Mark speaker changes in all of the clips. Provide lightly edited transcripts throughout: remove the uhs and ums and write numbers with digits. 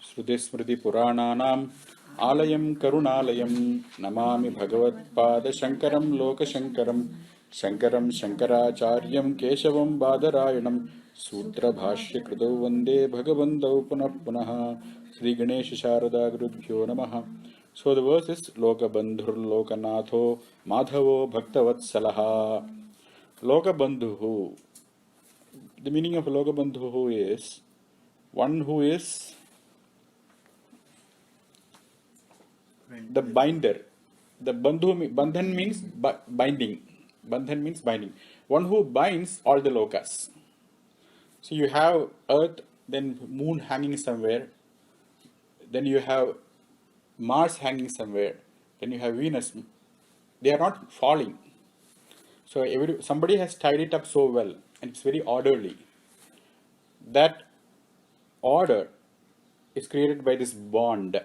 Speaker 1: श्रुतिस्मृति पुराणानाम् आलयं करुणालयं नमामि भगवत्पादशङ्करं लोकशङ्करं शङ्करं शङ्कराचार्यं केशवं बादरायणं सूत्रभाष्यकृतौ वन्दे भगवन्तौ पुनः पुनः. Shri Ganesha Sharada Gurubhyo Namaha. So the verse is Lokabandhur Lokanatho Madhavo Bhaktavatsalah. Lokabandhu. The meaning of Lokabandhu is one who is the binder. The bandhan means binding. Bandhan means binding. One who binds all the lokas. So you have earth, then moon hanging somewhere, then you have Mars hanging somewhere, then you have Venus. They are not falling. So somebody has tied it up so well, and it's very orderly. That order is created by this bond.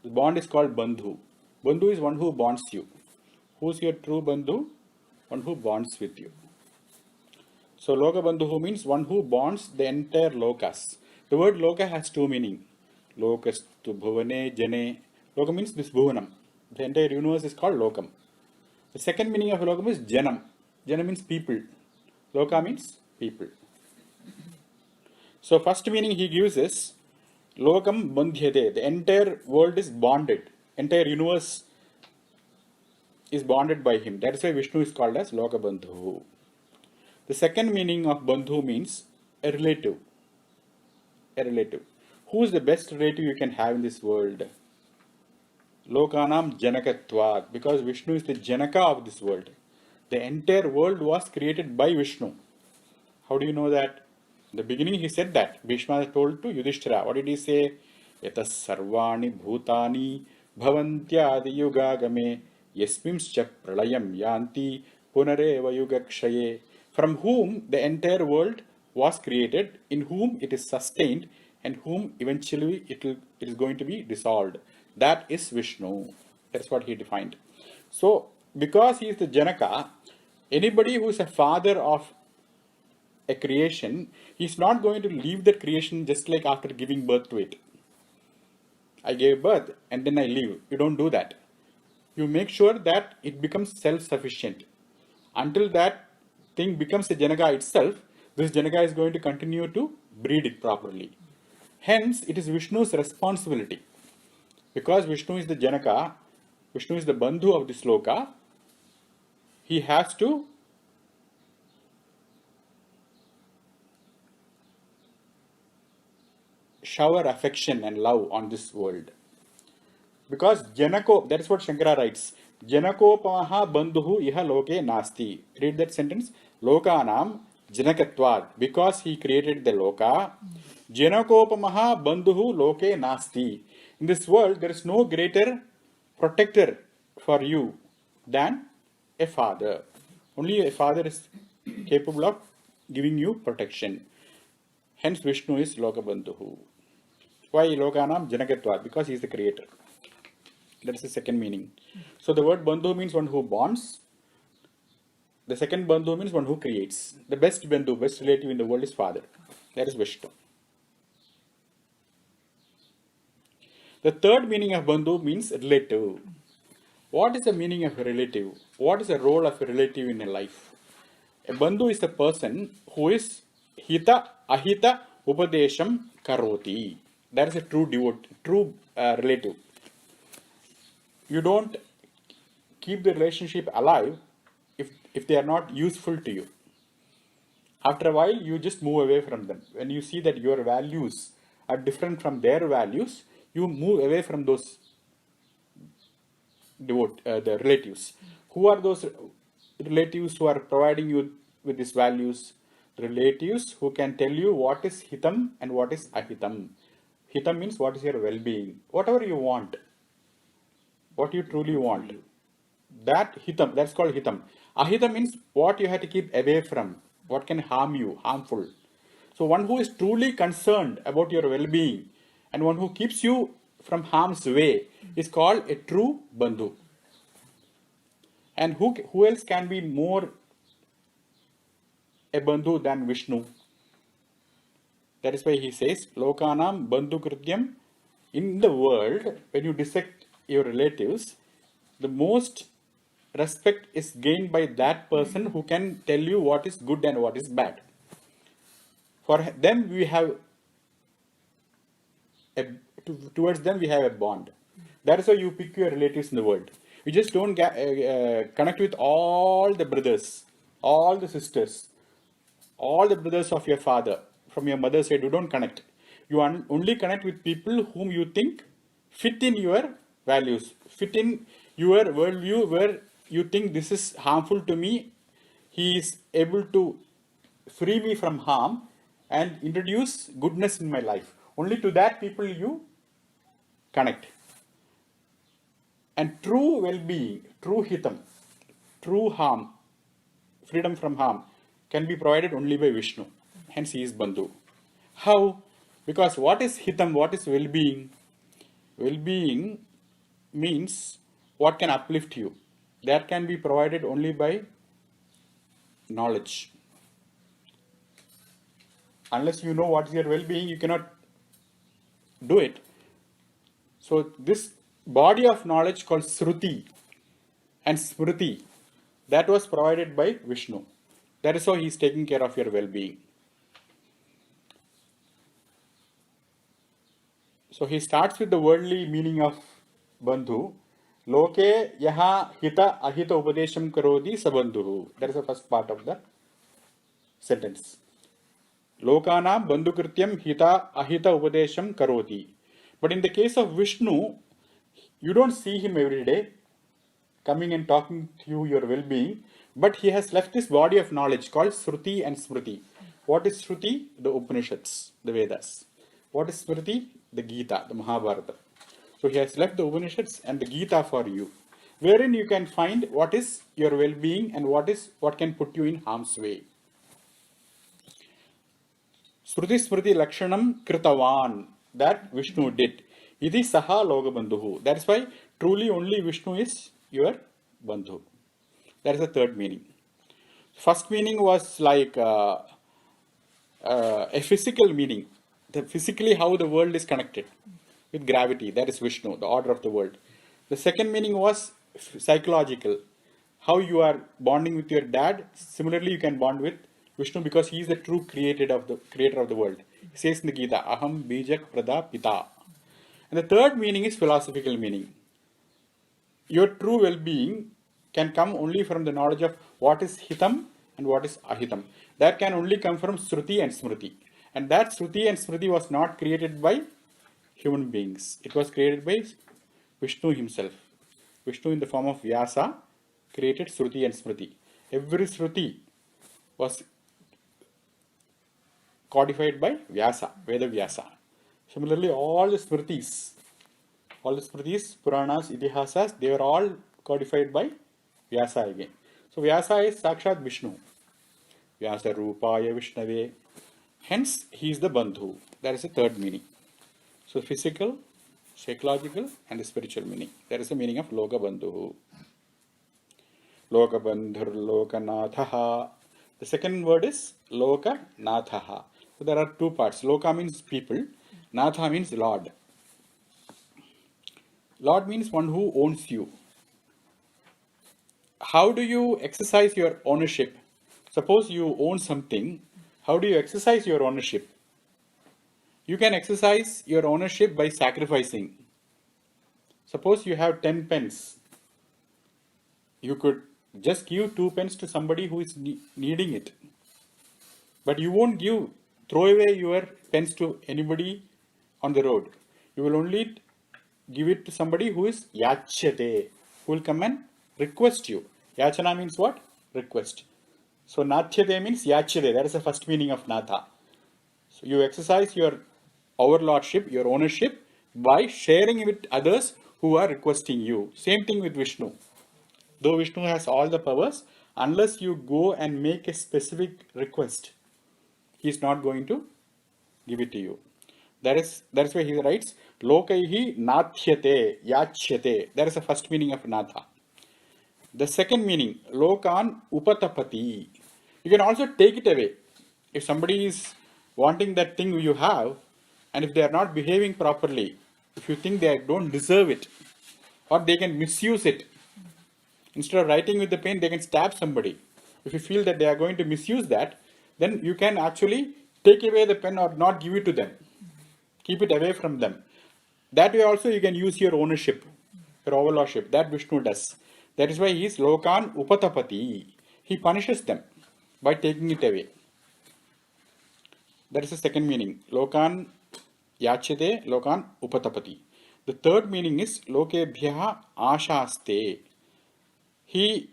Speaker 1: The bond is called Bandhu. Bandhu is one who bonds you. Who's your true Bandhu? One who bonds with you. So Lokabandhu means one who bonds the entire lokas. The word loka has two meanings. Lokas tu bhuvane jane. Loka means this bhuvanam. The entire universe is called lokam. The second meaning of lokam is janam. Janam means people. Loka means people. So first meaning he gives is lokam bandhyate. The entire world is bonded. Entire universe is bonded by him. That is why Vishnu is called as Lokabandhu. The second meaning of bandhu means a relative. A relative. Who is the best relative you can have in this world? Lokanam janakatvat. Because Vishnu is the janaka of this world. The entire world was created by Vishnu. How do you know that? In the beginning he said that. Bhishma told to Yudhishthira. What did he say? Yatas sarvani bhutani bhavantyadi yugagame yasmimscha pralayam yanti punareva yugakshaye. From whom the entire world was created, in whom it is sustained, and whom eventually it is going to be dissolved. That is Vishnu. That's what he defined. So, because he is the Janaka, anybody who is a father of a creation, he is not going to leave that creation just like after giving birth to it. I gave birth and then I leave. You don't do that. You make sure that it becomes self-sufficient. Until that thing becomes a Janaka itself, this Janaka is going to continue to breed it properly. Hence, it is Vishnu's responsibility. Because Vishnu is the Janaka, Vishnu is the Bandhu of this loka, he has to shower affection and love on this world. Because Janako, that is what Shankara writes, Janakopamaha bandhuhu iha loke nasti. Read that sentence. Lokanam janakatvad. Because he created the loka, Janakopamaha bandhuhu loke nasti. In this world, there is no greater protector for you than a father. Only a father is capable of giving you protection. Hence, Vishnu is Lokabandhu. Why Lokanam janakatvad? Because he is the creator. That is the second meaning. So the word bandhu means one who bonds. The second bandhu means one who creates. The best bandhu, best relative in the world is father. That is Vishnu. The third meaning of bandhu means relative. What is the meaning of a relative? What is the role of a relative in a life? A bandhu is a person who is hita ahita upadesham karoti. That is a true relative. You don't keep the relationship alive if they are not useful to you. After a while, you just move away from them. When you see that your values are different from their values, you move away from those the relatives. Who are those relatives who are providing you with these values? Relatives who can tell you what is hitam and what is ahitam. Hitam means what is your well-being. Whatever you want. What you truly want. That hitam, that's called hitam. Ahitam means what you have to keep away from. What can harm you, harmful. So one who is truly concerned about your well-being and one who keeps you from harm's way is called a true bandhu. And who else can be more a bandhu than Vishnu? That is why he says, Lokanam bandhu krityam. In the world, when you dissect your relatives, the most respect is gained by that person who can tell you what is good and what is bad. For them, we have towards them we have a bond. That is why you pick your relatives in the world. You just don't connect with all the brothers, all the sisters, all the brothers of your father from your mother's side. You don't connect. You only connect with people whom you think fit in your values, fit in your worldview, where you think this is harmful to me. He is able to free me from harm and introduce goodness in my life. Only to that people you connect. And true well-being, true hitam, true harm, freedom from harm can be provided only by Vishnu. Hence he is Bandhu. How? Because what is hitam, what is well-being? Well-being means what can uplift you. That can be provided only by knowledge. Unless you know what is your well-being, you cannot do it. So this body of knowledge called Sruti and Smriti, that was provided by Vishnu. That is how he is taking care of your well-being. So he starts with the worldly meaning of Bandhu. Loke yaha hita ahita upadesham karodi sabandhu. That is the first part of the sentence. Lokana bandhu krityam hita ahita upadesham karoti. But in the case of Vishnu, you don't see him every day coming and talking to you your well-being, but he has left this body of knowledge called Sruti and Smriti. What is Sruti? The Upanishads, the Vedas. What is Smriti? The Gita, the Mahabharata. So he has left the Upanishads and the Gita for you, wherein you can find what is your well-being and what can put you in harm's way. Sruti Smriti Lakshanam Kritavan, that Vishnu did. Idi Saha Lokabandhu. That is why truly only Vishnu is your Bandhu. That is the third meaning. First meaning was like a physical meaning. Physically how the world is connected with gravity. That is Vishnu, the order of the world. The second meaning was psychological. How you are bonding with your dad. Similarly, you can bond with Vishnu because he is the true creator of the world. He says in the Gita, Aham Bijak Prada Pita. And the third meaning is philosophical meaning. Your true well-being can come only from the knowledge of what is hitam and what is ahitam. That can only come from Sruti and Smriti. And that Sruti and Smriti was not created by human beings. It was created by Vishnu himself. Vishnu in the form of Vyasa created Sruti and Smriti. Every Sruti was codified by Vyasa, Veda Vyasa. Similarly, all the Smritis, Puranas, Itihasas, they were all codified by Vyasa again. So Vyasa is Sakshat Vishnu. Vyasa Rupaya Vishnave. Hence, he is the Bandhu. That is the third meaning. So physical, psychological and the spiritual meaning. That is the meaning of Lokabandhu. Lokabandhur Lokanathaha. The second word is Lokanathaha. So there are two parts. Loka means people. Natha means Lord. Lord means one who owns you. How do you exercise your ownership? Suppose you own something. How do you exercise your ownership? You can exercise your ownership by sacrificing. Suppose you have 10 pence. You could just give 2 pence to somebody who is needing it. But you won't throw away your pence to anybody on the road. You will only give it to somebody who is yachyate, who will come and request you. Yachana means what? Request. So nathyate means yachyate. That is the first meaning of natha. So you exercise your overlordship, your ownership, by sharing with others who are requesting you. Same thing with Vishnu. Though Vishnu has all the powers, unless you go and make a specific request, he is not going to give it to you. That is why he writes, Lokaihi nathyate, yachyate. That is the first meaning of natha. The second meaning, Lokan upatapati. You can also take it away. If somebody is wanting that thing you have, and if they are not behaving properly, if you think they don't deserve it, or they can misuse it, instead of writing with the pen, they can stab somebody. If you feel that they are going to misuse that, then you can actually take away the pen or not give it to them. Keep it away from them. That way also you can use your ownership, your overlordship. That Vishnu does. That is why he is Lokan Upatapati. He punishes them by taking it away. That is the second meaning. Lokan Yachate, Lokan Upatapati. The third meaning is Lokebhyaha Ashaste. He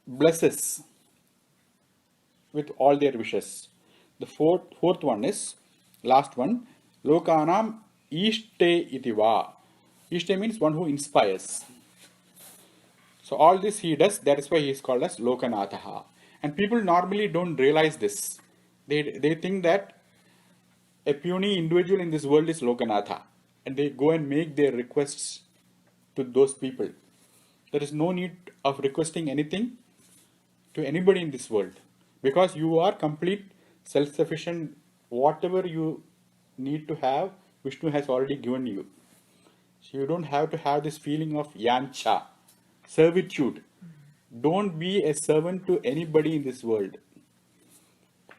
Speaker 1: blesses with all their wishes. The fourth one is, last one, Lokanam Ishte Itiva. Ishte means one who inspires. So all this he does, that is why he is called as Lokanatha. And people normally don't realize this. They think that a puny individual in this world is Lokanatha. And they go and make their requests to those people. There is no need of requesting anything to anybody in this world. Because you are complete, self-sufficient. Whatever you need to have, Vishnu has already given you. So you don't have to have this feeling of yancha, servitude. Don't be a servant to anybody in this world.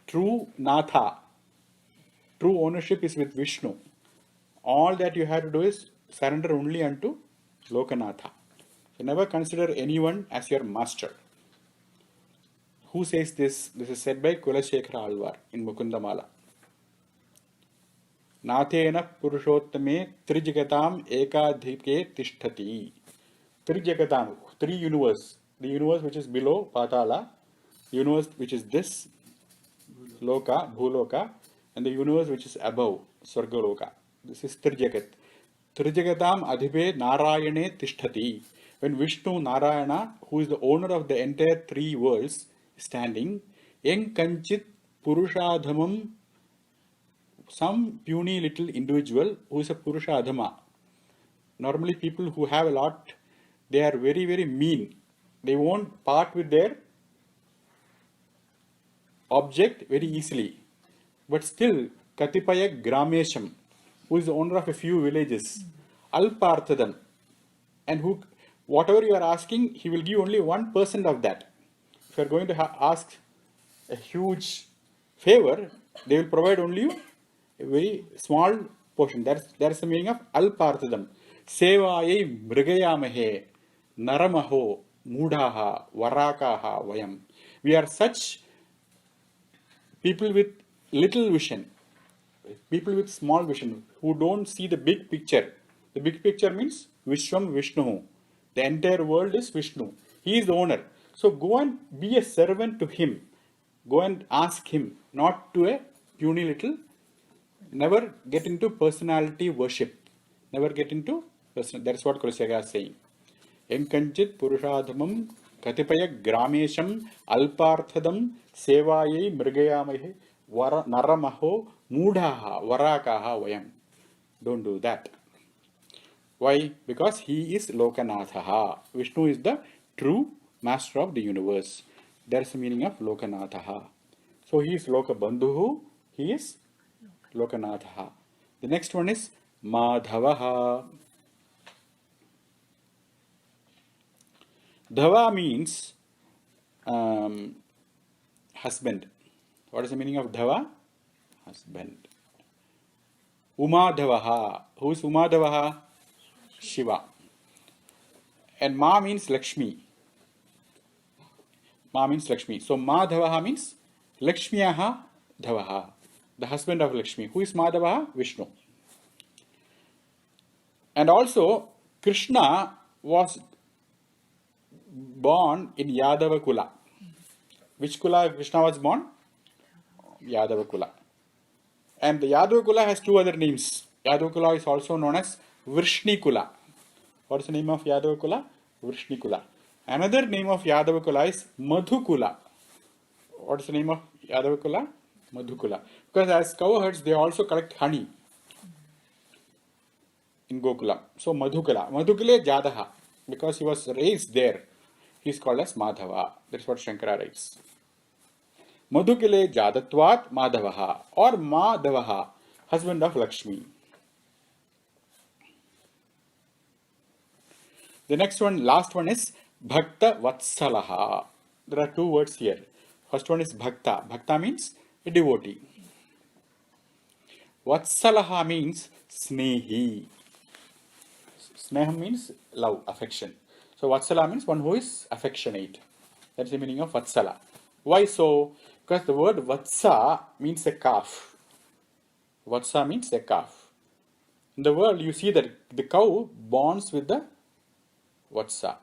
Speaker 1: True Natha, true ownership is with Vishnu. All that you have to do is surrender only unto Lokanatha. So never consider anyone as your master. Who says this? This is said by Kulasekhara Alvar in Mukundamala. Nathena Purushottame Trijagatam Ekadhike Tishtati. Trijagatam, three universe. The universe which is below Patala, the universe which is this, Loka, Bhuloka, and the universe which is above, Swargaloka. This is Trijagat. Trijagatam Adhipe Narayane Tishtati. When Vishnu Narayana, who is the owner of the entire three worlds, is standing, Eng Kanchit Purushadhamam, some puny little individual who is a Purushadhama. Normally people who have a lot, they are very, very mean. They won't part with their object very easily. But still, Katipaya Gramesham, who is the owner of a few villages, Alparthadam, and who, whatever you are asking, he will give only 1% of that. If you are going to ask a huge favor, they will provide only you a very small portion. That is the meaning of Alparthadam. Sevaye Mrigayamahe Naramaho Mudhaha Varakaha Vayam. We are such people with little vision, people with small vision, who don't see the big picture. The big picture means Vishwam Vishnu. The entire world is Vishnu. He is the owner. So go and be a servant to him. Go and ask him, not to a puny little. Never get into personality worship. Never get into person. That's what Kulasekhara is saying. Enkanchit Purushadhamam Katipaya Gramesham Alparthadam Sevaye Mrigayamahe Naramaho Mudhaha Varakaha Vayam. Don't do that. Why? Because he is Lokanatha. Vishnu is the true master of the universe. That's the meaning of Lokanatha. So he is Lokabandhu. He is Lokanatha. The next one is Madhavaha. Dhava means husband. What is the meaning of Dhava? Husband. Umadhavaha. Who is Umadhavaha? Shiva. And Ma means Lakshmi. Ma means Lakshmi. So Madhavaha means Lakshmiyaha Dhavaha. The husband of Lakshmi. Who is Madhavaha? Vishnu. And also Krishna was born in Yadava Kula. Which Kula Krishna was born? Yadava Kula. And the Yadava Kula has two other names. Yadava Kula is also known as Vrishni Kula. What is the name of Yadava Kula? Vrishni Kula. Another name of Yadava Kula is Madhu Kula. What is the name of Yadava Kula? Madhu Kula. Because as cowherds, they also collect honey in Gokula. So Madhu Kula. Madhu Kula Jadaha. Because he was raised there, he is called as Madhava. That's what Shankara writes. Madhukile Jadatvat Madhavaha or Madhavaha, husband of Lakshmi. The next one, last one is Bhakta Vatsalaha. There are two words here. First one is Bhakta. Bhakta means a devotee. Vatsalaha means Snehi. Sneha means love, affection. So Vatsala means one who is affectionate. That's the meaning of Vatsala. Why so? Because the word Vatsa means a calf. Vatsa means a calf. In the world, you see that the cow bonds with the Vatsa.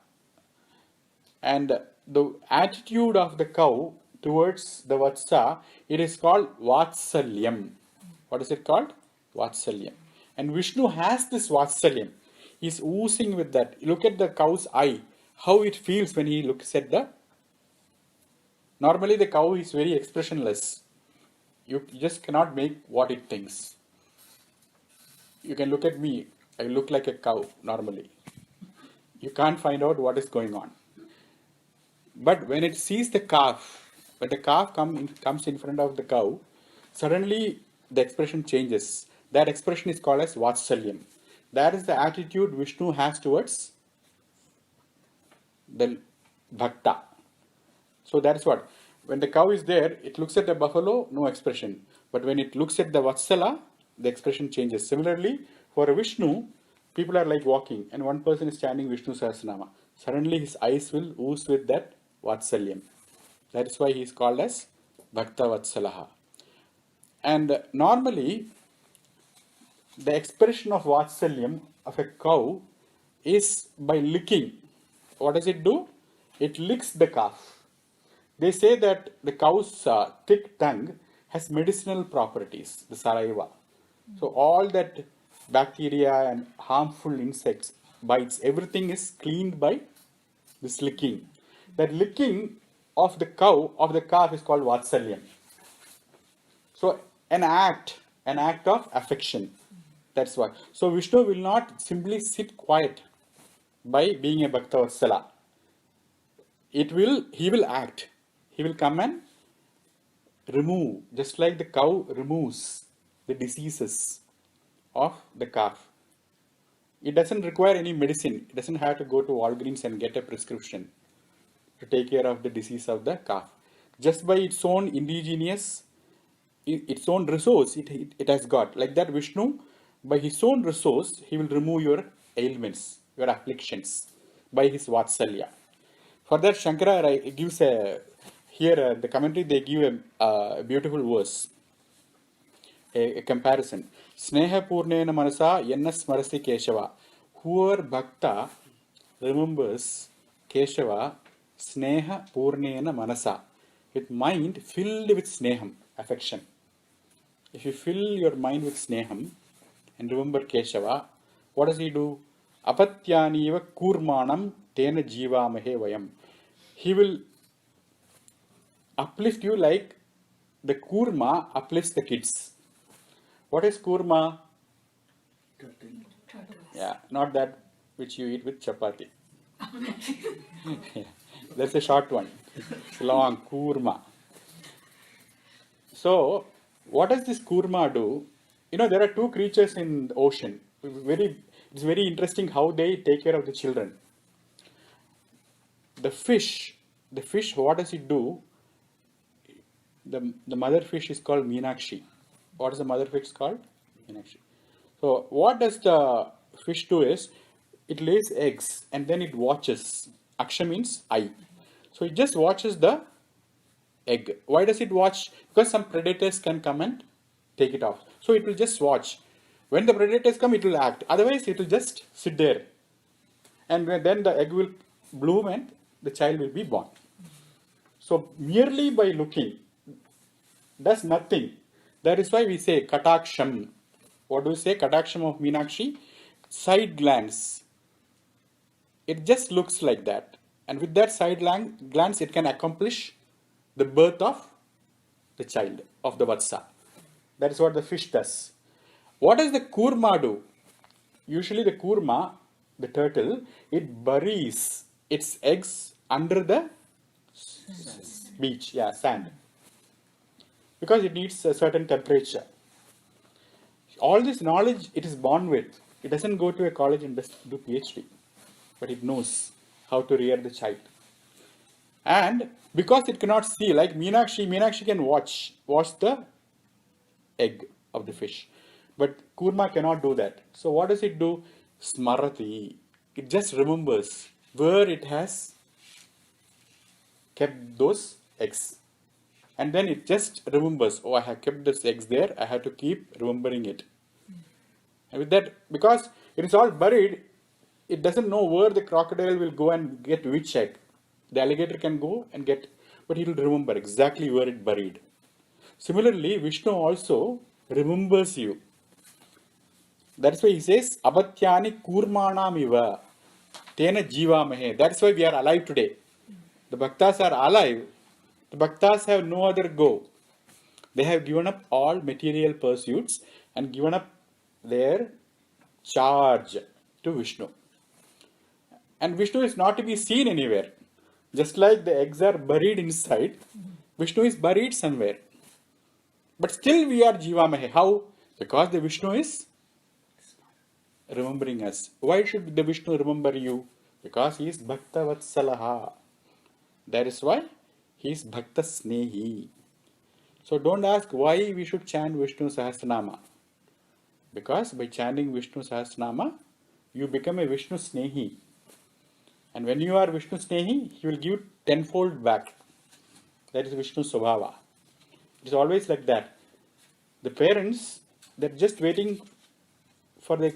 Speaker 1: And the attitude of the cow towards the Vatsa, it is called Vatsalyam. What is it called? Vatsalyam. And Vishnu has this Vatsalyam. He's oozing with that. Look at the cow's eye, how it feels when he looks at the... Normally the cow is very expressionless. You just cannot make what it thinks. You can look at me, I look like a cow normally. You can't find out what is going on. But when it sees the calf, when the calf comes in front of the cow, suddenly the expression changes. That expression is called as Vatsalyam. That is the attitude Vishnu has towards the Bhakta. So that is what. When the cow is there, it looks at the buffalo, no expression. But when it looks at the Vatsala, the expression changes. Similarly, for Vishnu, people are like walking and one person is chanting Vishnusahasranama. Suddenly his eyes will ooze with that Vatsalyam. That is why he is called as Bhakta Vatsalaha. And normally, the expression of Vatsalyam of a cow is by licking. What does it do? It licks the calf. They say that the cow's thick tongue has medicinal properties, the saliva. So all that bacteria and harmful insects, bites, everything is cleaned by this licking. That licking of the cow, of the calf is called Vatsalyam. So an act of affection. That's why. So Vishnu will not simply sit quiet by being a Bhakta Vatsala. He will act. He will come and remove, just like the cow removes the diseases of the calf. It doesn't require any medicine. It doesn't have to go to Walgreens and get a prescription to take care of the disease of the calf. Just by its own indigenous, its own resource, it has got. Like that Vishnu, by his own resource, he will remove your ailments, your afflictions, by his Vatsalya. For that, Shankara gives the commentary, they give a beautiful verse, a comparison. Sneha purnena manasa yenna smarasi Keshava. Whoever Bhakta remembers Keshava, Sneha purnena manasa, with mind filled with sneham, affection. If you fill your mind with sneham and remember Keshava, what does he do? Apatyaniva kurmanam tena jivamahe vayam. He will uplift you like the kurma uplifts the kids. What is kurma? Yeah, not that which you eat with chapati. Yeah, that's a short one. It's long, kurma. So, what does this kurma do? You know, there are two creatures in the ocean. It's very interesting how they take care of the children. The fish, what does it do? The mother fish is called Meenakshi. What is the mother fish called? Meenakshi. So what does the fish do is, it lays eggs and then it watches. Aksha means eye. So it just watches the egg. Why does it watch? Because some predators can come and take it off. So it will just watch. When the predators come, it will act. Otherwise, it will just sit there. And then the egg will bloom and the child will be born. So merely by looking does nothing. That is why we say kataksham. What do we say? Kataksham of Meenakshi? Side glance. It just looks like that. And with that side glance, it can accomplish the birth of the child, of the Vatsa. That is what the fish does. What does the kurma do? Usually the kurma, the turtle, it buries its eggs under the beach, sand. because it needs a certain temperature. All this knowledge it is born with. It doesn't go to a college and just do PhD, but it knows how to rear the child. And because it cannot see, like Meenakshi can watch the egg of the fish, but Kurma cannot do that. So what does it do? Smarati. It just remembers where it has kept those eggs. And then it just remembers, oh, I have kept those eggs there, I have to keep remembering it. And with that, because it is all buried, it doesn't know where the crocodile will go and get which egg. The alligator can go and get, but he will remember exactly where it buried. Similarly, Vishnu also remembers you. That's why he says, Abatyani kurmanamiva tena jivamahe. That's why we are alive today. The bhaktas are alive. The bhaktas have no other go. They have given up all material pursuits and given up their charge to Vishnu. And Vishnu is not to be seen anywhere. Just like the eggs are buried inside, Vishnu is buried somewhere. But still we are Jivamahe. How? Because the Vishnu is remembering us. Why should the Vishnu remember you? Because he is Bhakta Vatsalaha. That is why he is Bhakta Snehi. So don't ask why we should chant Vishnusahasranama. Because by chanting Vishnusahasranama, you become a Vishnu Snehi. And when you are Vishnu Snehi, he will give tenfold back. That is Vishnu Swabhava. It is always like that. The parents, they're just waiting for the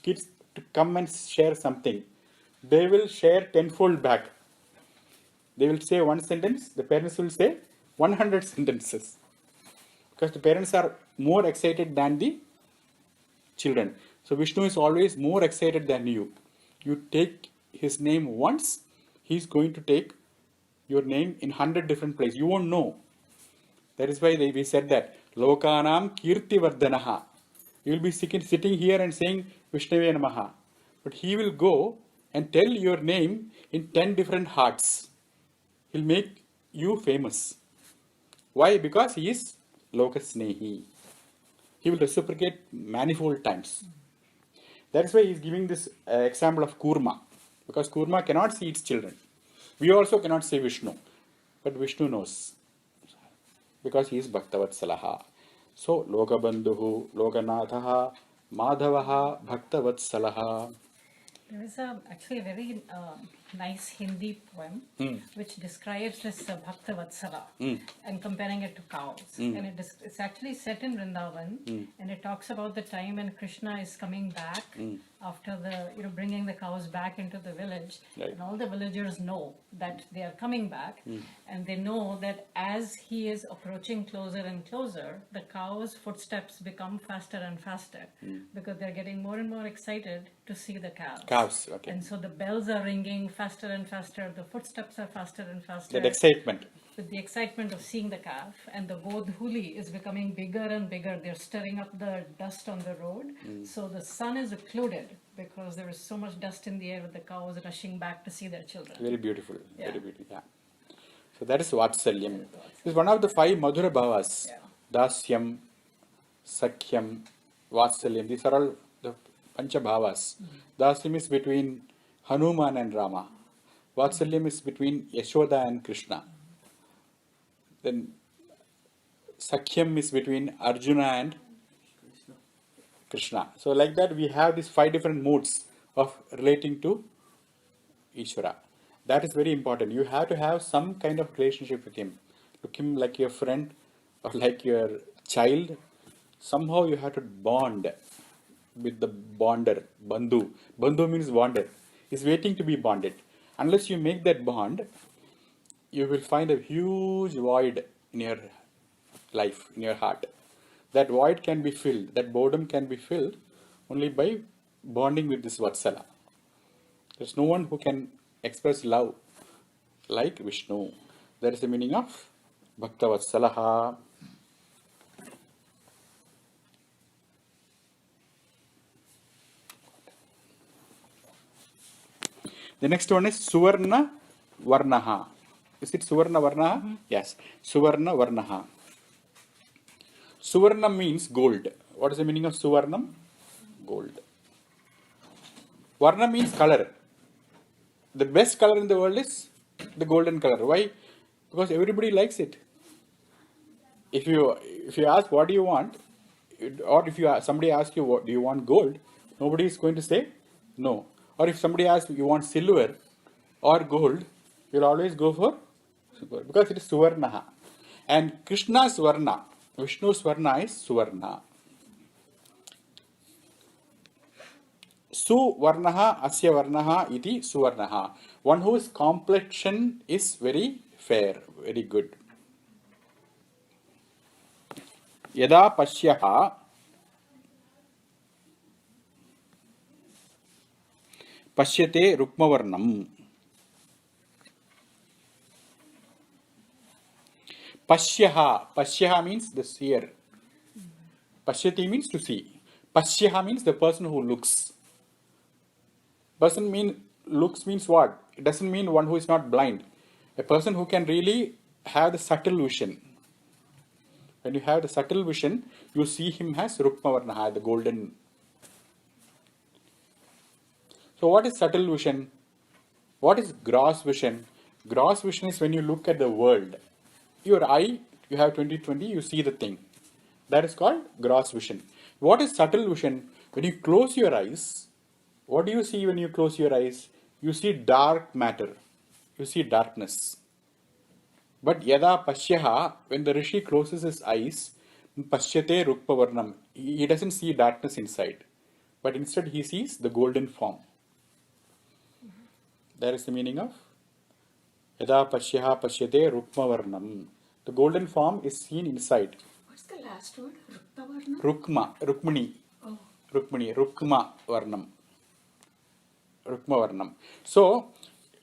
Speaker 1: kids to come and share something. They will share tenfold back. They will say one sentence, the parents will say 100 sentences. Because the parents are more excited than the children. So Vishnu is always more excited than you. You take his name once, he is going to take your name in 100 different places. You won't know. That is why we said that. Lokanam kirti vardhanaha. You will be sitting here and saying Vishnave Namaha. But he will go and tell your name in 10 different hearts. He'll make you famous. Why? Because he is Lokasnehi. He will reciprocate manifold times. That's why he is giving this example of Kurma. Because Kurma cannot see its children. We also cannot see Vishnu. But Vishnu knows. Because he is Bhaktavatsalaha. So, Lokabandhu, Lokanathaha, Madhavaha, Bhaktavatsalaha.
Speaker 2: There is actually a very nice Hindi poem which describes this Bhakta Vatsala and comparing it to cows. And it's actually set in Vrindavan, and it talks about the time when Krishna is coming back after bringing the cows back into the village.
Speaker 1: Right.
Speaker 2: And all the villagers know that they are coming back, and they know that as he is approaching closer and closer, the cows' footsteps become faster and faster because they're getting more and more excited to see the cows.
Speaker 1: Okay.
Speaker 2: And so the bells are ringing faster and faster, the footsteps are faster and faster.
Speaker 1: That excitement.
Speaker 2: With the excitement of seeing the calf, and the Godhuli is becoming bigger and bigger. They're stirring up the dust on the road. So the sun is occluded because there is so much dust in the air with the cows rushing back to see their children.
Speaker 1: Very beautiful.
Speaker 2: Yeah.
Speaker 1: Very beautiful. Yeah. So that is Vatsalyam. This is one of the 5 Madhura Bhavas.
Speaker 2: Yeah.
Speaker 1: Dasyam, Sakhyam, Vatsalyam. These are all the Pancha Bhavas. Dasyam is between Hanuman and Rama. Vatsalyam is between Yashoda and Krishna. Then Sakhyam is between Arjuna and Krishna. So like that we have these 5 different moods of relating to Ishvara. That is very important. You have to have some kind of relationship with him. Look him like your friend or like your child. Somehow you have to bond with the bonder, Bandhu. Bandhu means bonder. He's waiting to be bonded. Unless you make that bond, you will find a huge void in your life, in your heart. That void can be filled, that boredom can be filled only by bonding with this Vatsala. There's no one who can express love like Vishnu. That is the meaning of Bhakta Vatsalaha. The next one is Suvarna Varnaha. Is it Suvarna Varnaha? Yes. Suvarna Varnaha. Suvarnam means gold. What is the meaning of Suvarnam? Gold. Varna means color. The best color in the world is the golden color. Why? Because everybody likes it. If you ask what do you want, or if somebody asks you what do you want gold, nobody is going to say no. Or if somebody asks you want silver or gold, you'll always go for silver because it is Suvarnaha. And Krishna's Varna, Vishnu's Varna is Suvarna. Suvarnaha asya varnaha iti suvarnaha. One whose complexion is very fair, very good. Yada pashyaha pashyate rukmavarnam. Pashyaha means the seer. Pashyati means to see. Pashyaha means the person who looks. Looks means what? It doesn't mean one who is not blind. A person who can really have the subtle vision. When you have the subtle vision, you see him as Rukmavarnaha, the golden. So what is subtle vision? What is gross vision? Gross vision is when you look at the world. Your eye, you have 20/20, you see the thing. That is called gross vision. What is subtle vision? When you close your eyes, what do you see when you close your eyes? You see dark matter. You see darkness. But yada pashyaha, when the rishi closes his eyes, pashyate rukpavarnam, he doesn't see darkness inside. But instead he sees the golden form. That is the meaning of yada pashyaha pashyate rukmavarnam. The golden form is seen inside.
Speaker 3: What's the last word? Rukmavarnam?
Speaker 1: Rukmani.
Speaker 3: Oh.
Speaker 1: Rukmani, Rukmavarnam. Rukmavarnam. So,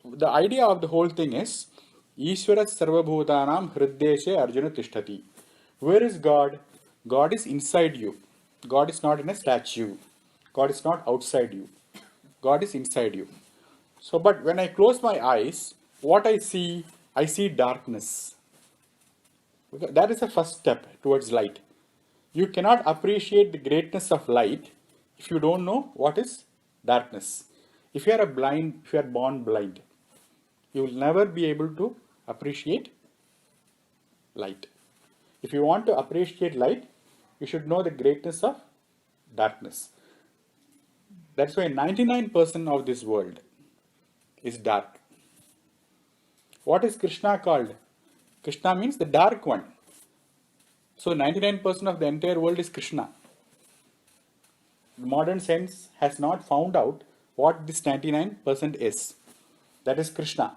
Speaker 1: the idea of the whole thing is Ishvara Sarvabhutanam Hriddeshe Arjuna Tishtati. Where is God? God is inside you. God is not in a statue. God is not outside you. God is inside you. So, but when I close my eyes, what I see darkness. That is the first step towards light. You cannot appreciate the greatness of light if you don't know what is darkness. If you are born blind, you will never be able to appreciate light. If you want to appreciate light, you should know the greatness of darkness. That's why 99% of this world is dark. What is Krishna called? Krishna means the dark one. So 99% of the entire world is Krishna. Modern science has not found out what this 99% is. That is Krishna.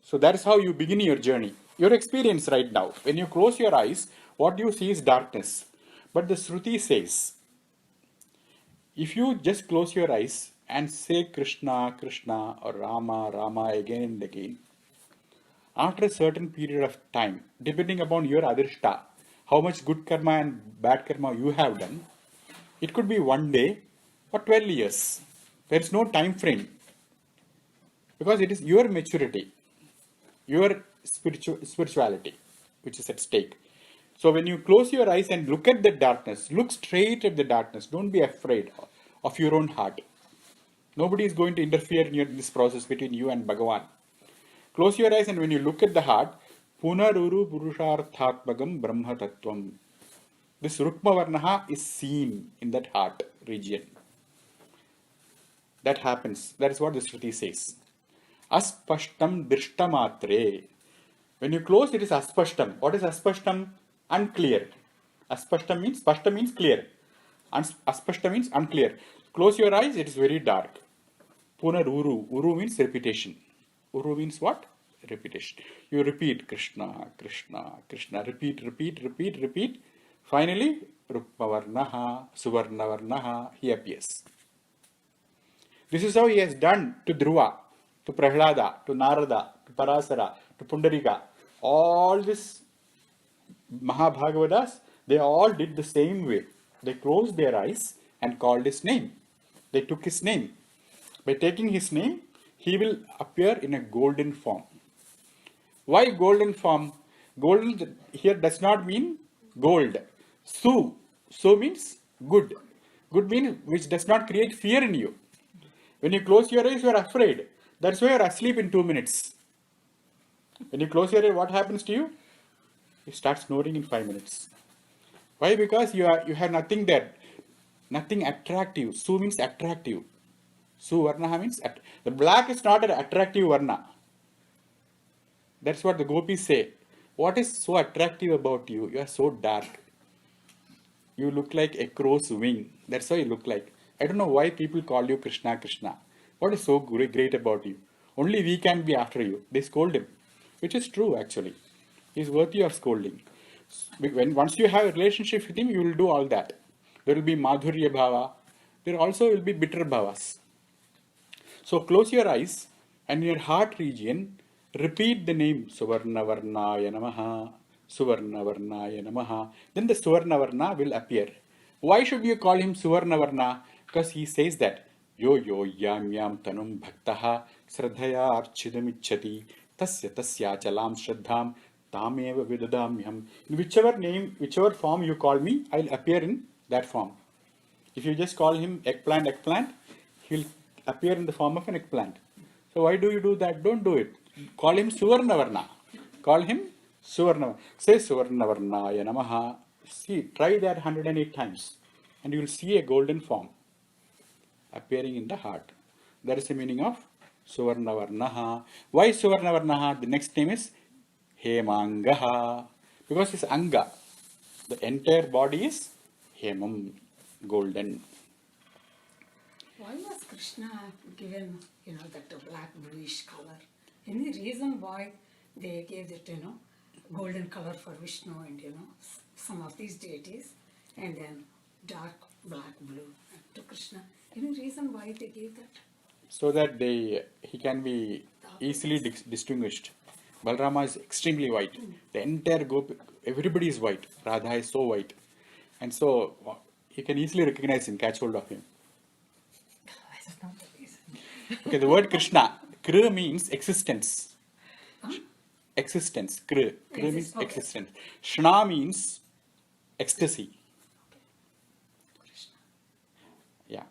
Speaker 1: So that is how you begin your journey. Your experience right now. When you close your eyes, what you see is darkness. But the Shruti says, if you just close your eyes and say Krishna, Krishna or Rama, Rama again and again, after a certain period of time, depending upon your adrishta, how much good karma and bad karma you have done, it could be 1 day or 12 years. There is no time frame. Because it is your maturity, your spirituality, which is at stake. So when you close your eyes and look at the darkness, look straight at the darkness. Don't be afraid of your own heart. Nobody is going to interfere in this process between you and Bhagavan. Close your eyes and when you look at the heart, Punaruru Purusharthatmagam Brahma Tattvam. This Rukmavarnaha is seen in that heart region. That happens. That is what the Shruti says. Aspashtam Dristamatre. When you close, it is Aspashtam. What is Aspashtam? Unclear. Aspashtam means clear. Aspashtam means unclear. Close your eyes, it is very dark. Punaruru. Uru means repetition. Uru means what? Repetition. You repeat Krishna, Krishna, Krishna. Repeat. Finally, Rukmavarnaha, Suvarnavarnaha, he appears. This is how he has done to Dhruva, to Prahlada, to Narada, to Parasara, to Pundarika. All these Mahabhagavatas, they all did the same way. They closed their eyes and called his name. They took his name. By taking his name, he will appear in a golden form. Why golden form? Golden here does not mean gold. Su. Su means good. Good means which does not create fear in you. When you close your eyes, you are afraid. That's why you are asleep in 2 minutes. When you close your eyes, what happens to you? You start snoring in 5 minutes. Why? Because you have nothing there. Nothing attractive. Su means attractive. Su Varna means the black is not an attractive Varna. That's what the gopis say. What is so attractive about you? You are so dark. You look like a crow's wing. That's how you look like. I don't know why people call you Krishna, Krishna. What is so great about you? Only we can be after you. They scold him, which is true actually. He's worthy of scolding. Once you have a relationship with him, you will do all that. There will be Madhurya Bhava. There also will be bitter Bhavas. So close your eyes and in your heart region, repeat the name Suvarna Varnaya Namaha, Suvarna Varnaya Namaha. Then the Suvarna Varna will appear. Why should you call him Suvarna Varna? Because he says that Yo yo yam yam tanum bhaktaha sradhaya archidamichati tasya tasya chalam shraddham tameva vidadamyam. In whichever name, whichever form you call me, I will appear in that form. If you just call him eggplant, eggplant, he will appear in the form of an eggplant. So why do you do that? Don't do it. Call him Suvarna Varna. Call him Suvarna. Say Suvarna Varnaya Namaha. See, try that 108 times. And you will see a golden form appearing in the heart. That is the meaning of Suvarna Varnaha. Why Suvarna Varnaha? The next name is Hemangaha. Because it's Anga. The entire body is Hemam, golden.
Speaker 3: Why was Krishna given, that black bluish color? Any reason why they gave it, golden color for Vishnu and, some of these deities, and then dark black blue to Krishna? Any reason why they gave that?
Speaker 1: So that he can be easily distinguished. Balarama is extremely white. The entire gopi, everybody is white. Radha is so white. And so he can easily recognize him, catch hold of him.
Speaker 2: That is not the reason.
Speaker 1: Okay, the word Krishna, Kra means existence.
Speaker 3: Huh?
Speaker 1: Existence, Kra means
Speaker 3: Okay.
Speaker 1: existence. Shna means ecstasy.
Speaker 3: Krishna.
Speaker 1: Yeah.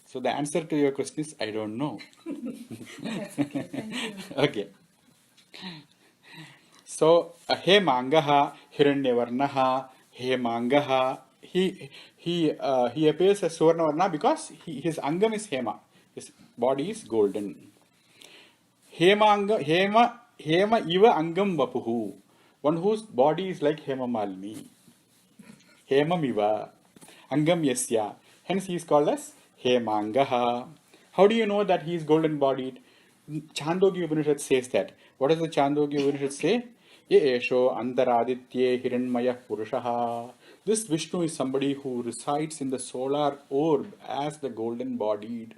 Speaker 1: So the answer to your question is, I don't know.
Speaker 3: That's okay, thank you.
Speaker 1: Okay. So Hemangaha, Hiranyavarnaha, Hemangaha. He appears as Suvarnavarna because his angam is Hema. His body is golden. Hema iva angam vapuhu. One whose body is like Hema Malini. Hemam iva angam yasya. Hence he is called as Hemangaha. How do you know that he is golden bodied? Chandogya Upanishad says that. What does the Chandogya Upanishad say? Ye esho antaraditye hiranmaya purushaha. This Vishnu is somebody who resides in the solar orb as the golden bodied.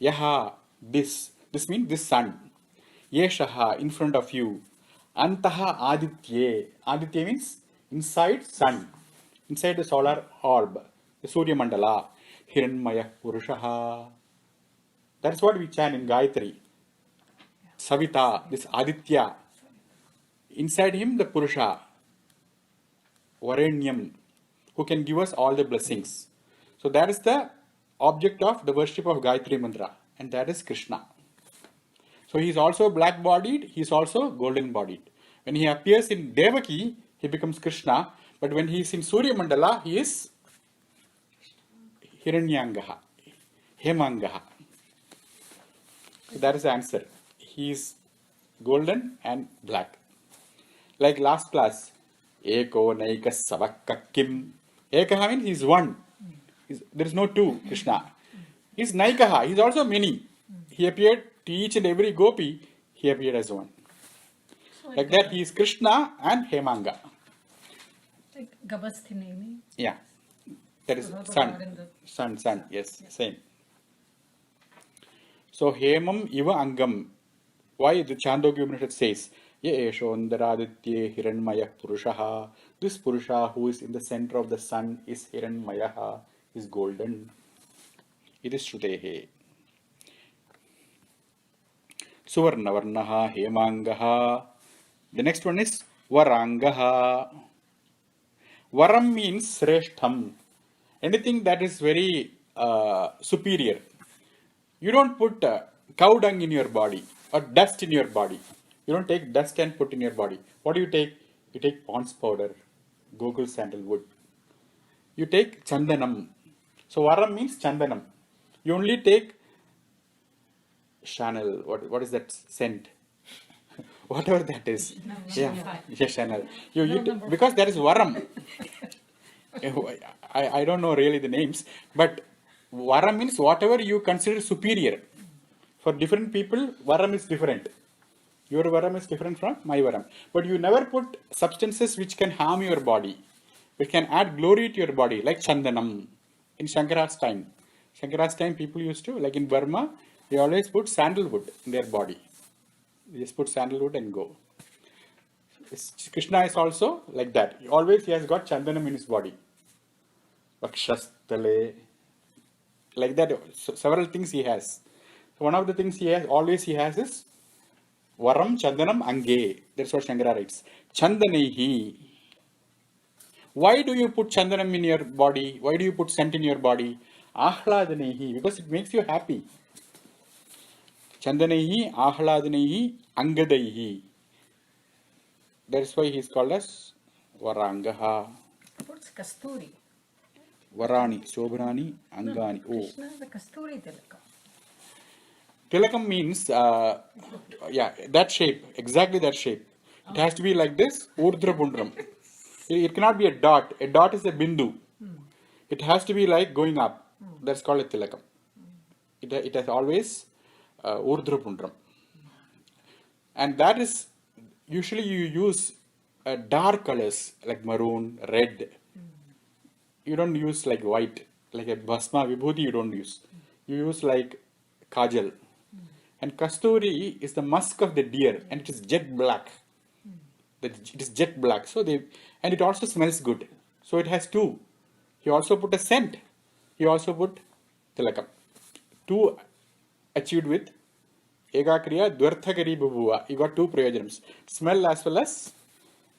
Speaker 1: Yaha, this means this sun. Yeshaha, in front of you. Antaha aditye. Aditye means inside sun. Inside the solar orb. The Surya Mandala. Hiranmaya Purushaha. That's what we chant in Gayatri. Savita, this Aditya. Inside him the Purusha. Varenyam. Who can give us all the blessings. So that is the object of the worship of Gayatri Mantra. And that is Krishna. So he is also black bodied. He is also golden bodied. When he appears in Devaki, he becomes Krishna. But when he is in Surya Mandala, he is Hiranyangaha, Hemangaha. So that is the answer. He is golden and black. Like last class, Eko Naika Savakakim. Ekaha means he is one. There is no two, Krishna. He is Naikaha. He is also many. He appeared to each and every gopi. He appeared as one.
Speaker 2: So
Speaker 1: Like that, he is Krishna and Hemanga.
Speaker 2: like Gabasthinemi.
Speaker 1: Yeah. That is
Speaker 2: So the
Speaker 1: sun.
Speaker 2: Lord in the-
Speaker 1: Sun, yes, same. So Hemam Iva Angam. Why the Chandogya Upanishad says, Ye Eshondaraditye Hiranmaya Purushaha. This Purusha who is in the center of the sun is Hiranmayaha, is golden. It is Shrutehe. Suvarnavarnaha Hemangaha. The next one is Varangaha. Varam means sreshtham. Anything that is very superior. You don't put cow dung in your body or dust in your body. You don't take dust and put in your body. What do you take? You take Pond's powder, Gogul sandalwood. You take chandanam. So varam means chandanam. You only take Chanel. What is that scent? Whatever that is. Yeah, Chanel. Because there is varam. I don't know really the names, but varam means whatever you consider superior. For different people, varam is different. Your varam is different from my varam. But you never put substances which can harm your body, which can add glory to your body, like chandanam. In Shankara's time. Shankara's time, people used to, like in Burma, they always put sandalwood in their body. They just put sandalwood and go. Krishna is also like that. He has got chandanam in his body. Vakshastale. Like that, several things he has. One of the things he has is Varam Chandanam Ange. That's what Shankara writes. Chandanehi. Why do you put chandanam in your body? Why do you put scent in your body? Ahladanehi. Because it makes you happy. Chandanehi, Ahladanehi, Angadaihi. That's why he is called as Varangaha.
Speaker 2: What's Kasturi?
Speaker 1: Varani, Shobhrani, Angani. Oh.
Speaker 2: Krishna is the Kasturi Tilakam.
Speaker 1: Tilakam means, that shape, exactly that shape. It has to be like this, Urdhra Bundram. It cannot be a dot. A dot is a bindu. It has to be like going up. That's called a tilakam. It has always Urdhra Bundram. And that is, usually you use dark colors like maroon, red. You don't use like white, like a bhasma vibhuti you don't use. You use like kajal. And kasturi is the musk of the deer and it is jet black. It is jet black. And it also smells good. So it has two. He also put a scent. He also put tilakam. Two achieved with Egakriya Dwarthakari Bhuva. You got two prayojanams. Smell as well as.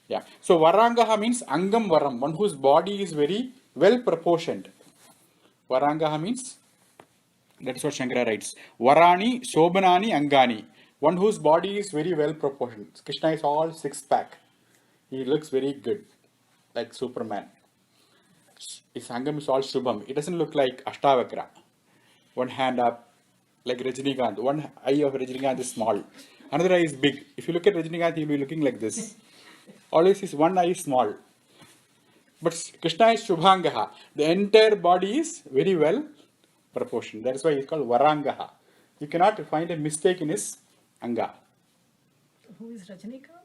Speaker 1: Yeah. So Varangaha means Angam Varam, one whose body is very well proportioned. Varangaha means, that's what Shankara writes. Varani, Shobhanani, Angani. One whose body is very well proportioned. Krishna is all six-pack. He looks very good, like Superman. His Angam is all Shubham. It doesn't look like Ashtavakra. One hand up, like Rajinikanth. One eye of Rajinikanth is small. Another eye is big. If you look at Rajinikanth, he'll be looking like this. Always his one eye is small. But Krishna is Shubhangaha. The entire body is very well proportioned. That is why he is called Varangaha. You cannot find a mistake in his Anga.
Speaker 2: Who is Rajinikanth?